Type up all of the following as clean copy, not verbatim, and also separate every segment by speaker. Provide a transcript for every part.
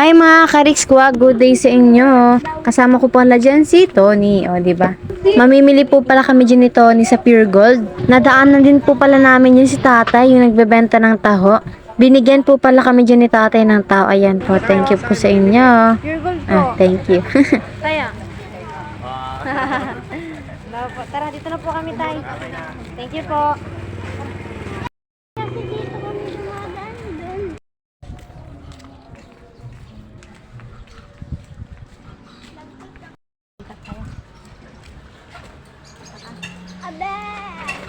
Speaker 1: Hi mga ka-Rick Squad, good day sa inyo. Kasama ko pala dyan si Tony, o di ba? Mamimili po pala kami dyan ni Tony sa Pure Gold. Nadaanan din po pala namin yun si tatay, yung nagbebenta ng taho. Binigyan po pala kami dyan ni tatay ng taho. Ayan po, thank you po sa inyo.
Speaker 2: Pure Gold po.
Speaker 1: Thank you.
Speaker 2: Tayo. Tara, dito na po kami, tay. Thank you po. Abe!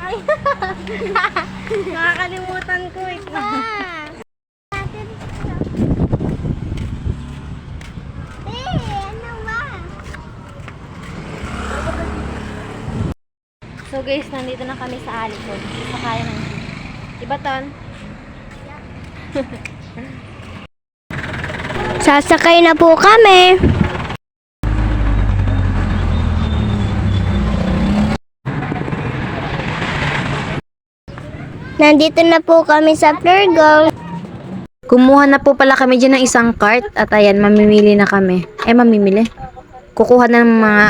Speaker 2: Ay! Nakakalimutan ko eh. So guys, nandito na kami sa Alikod. Sa kaya ng jeep. Diba, Ton?
Speaker 3: Sasakay na po kami. Nandito na po kami sa Pure Gold.
Speaker 1: Kumuha na po pala kami dyan ng isang cart at ayan, mamimili na kami. Mamimili. Kukuha na ng mga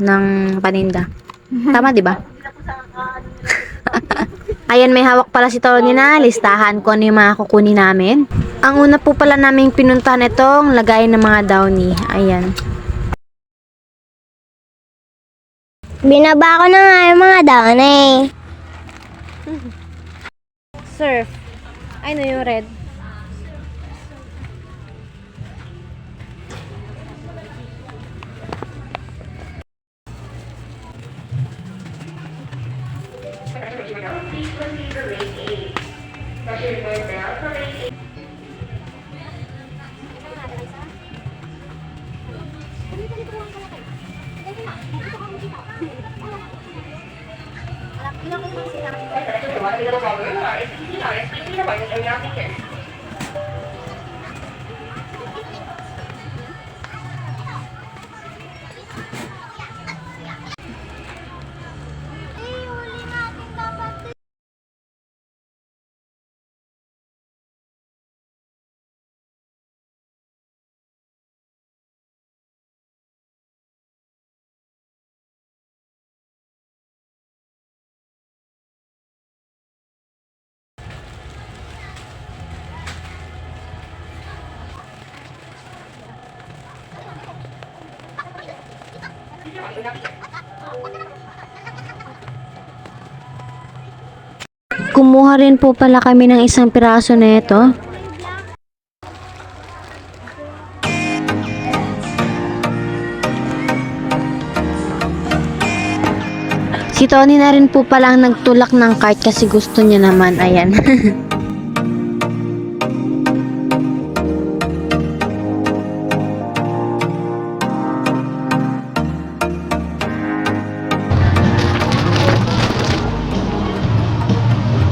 Speaker 1: ng paninda. Tama, di ba? Ayan, may hawak pala si Tony na listahan kung ano yung mga kukunin namin. Ang una po pala naming pinuntahan itong lagayan ng mga downy. Ayan.
Speaker 3: Binaba ko na nga yung mga daon eh.
Speaker 2: Surf. Ay, no, yung red.
Speaker 1: Kumuha rin po pala kami ng isang piraso na ito. Si Tony na rin po palang nagtulak ng cart kasi gusto niya naman. Ayan.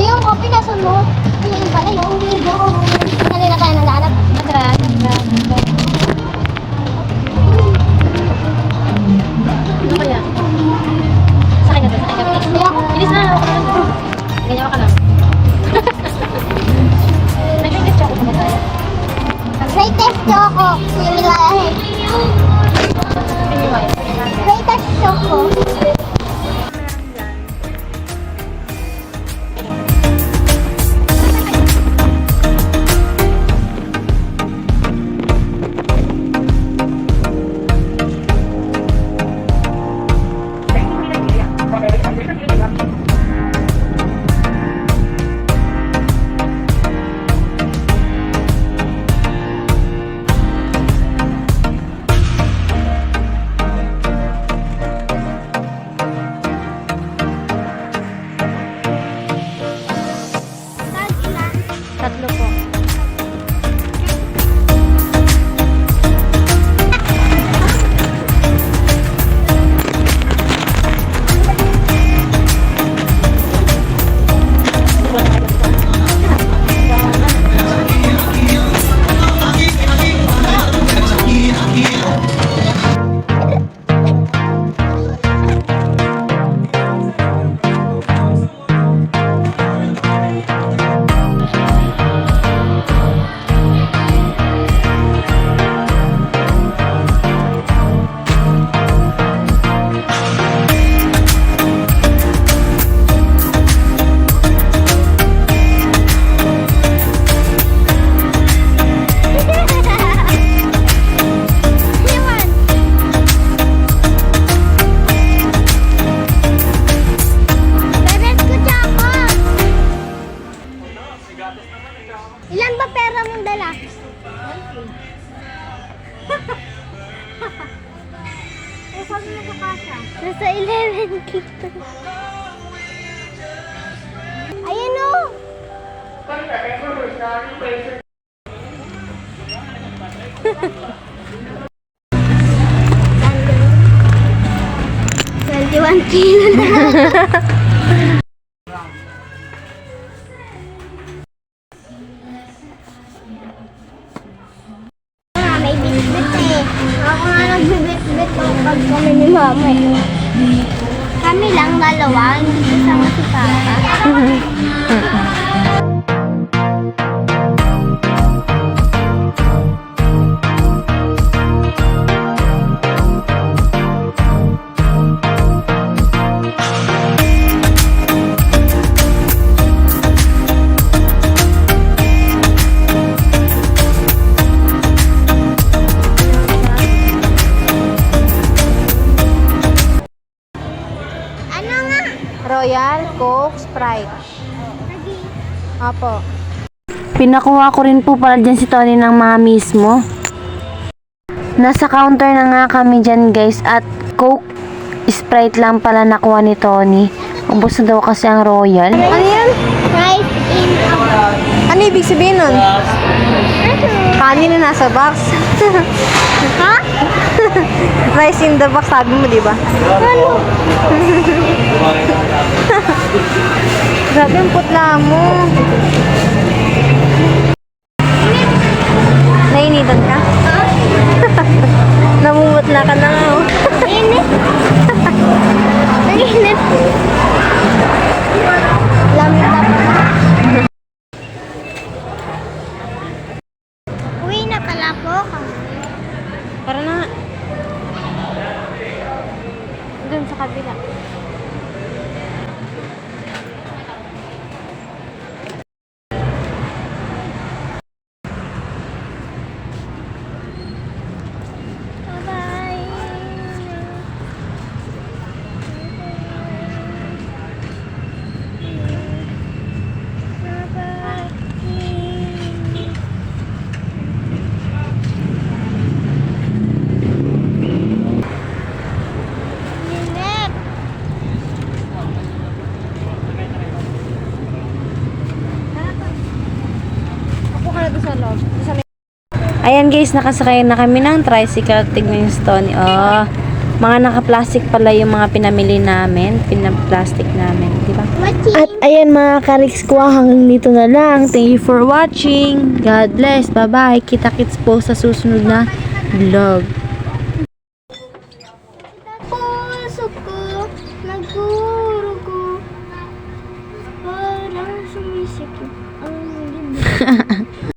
Speaker 3: Yung coffee nasa mo. Yung pala yung kanina tayo naghanap.
Speaker 2: Ano kaya? Sakay na doon. Sakay ka. Bilis na. Ganyan ka na. Nag-test choco pa ba tayo?
Speaker 3: Greatest choco. Similahe. Greatest choco. Nasa 11 kito. Ayan o! $21 na. May bitbit eh. Ako nga nagbibit-bit pag kami ni mama eh. Kami lang dalawa, hindi kasama si Papa. Ano nga?
Speaker 1: Royal, Coke, Sprite. Opo. Pinakuha ko rin po pala dyan si Tony ng mga mismo. Nasa counter na nga kami dyan guys at Coke, Sprite lang pala nakuha ni Tony. Ubus na daw kasi ang Royal.
Speaker 3: Ano yan? Rice in a box.
Speaker 1: Ano ibig sabihin nun? Kanin na nasa box.
Speaker 3: Ha?
Speaker 1: Rice in the box, sabi mo, di ba?
Speaker 3: Ano?
Speaker 1: Grabe ang putla mo. Nainitan ka? Namumutla ka na nga, oh.
Speaker 3: Init. Nainit. Lamig na pa. Uwi na pala po kami.
Speaker 1: Para na. Doon sa kabila.
Speaker 3: Bye-bye. Bye-bye. Init.
Speaker 1: Ako ka na doon sa loob. Ayan guys, nakasakay na kami ng tricycle. Tignan yung Stony. Oh, mga naka-plastic pala yung mga pinamili namin. Pinaplastic namin, di ba?
Speaker 3: Watching.
Speaker 1: At ayan mga kariks ko, hanggang dito na lang. Thank you for watching. God bless. Bye-bye. Kita-kits po sa susunod na vlog.
Speaker 3: Puso ko, nagdurugo, parang sumisikip ang libro.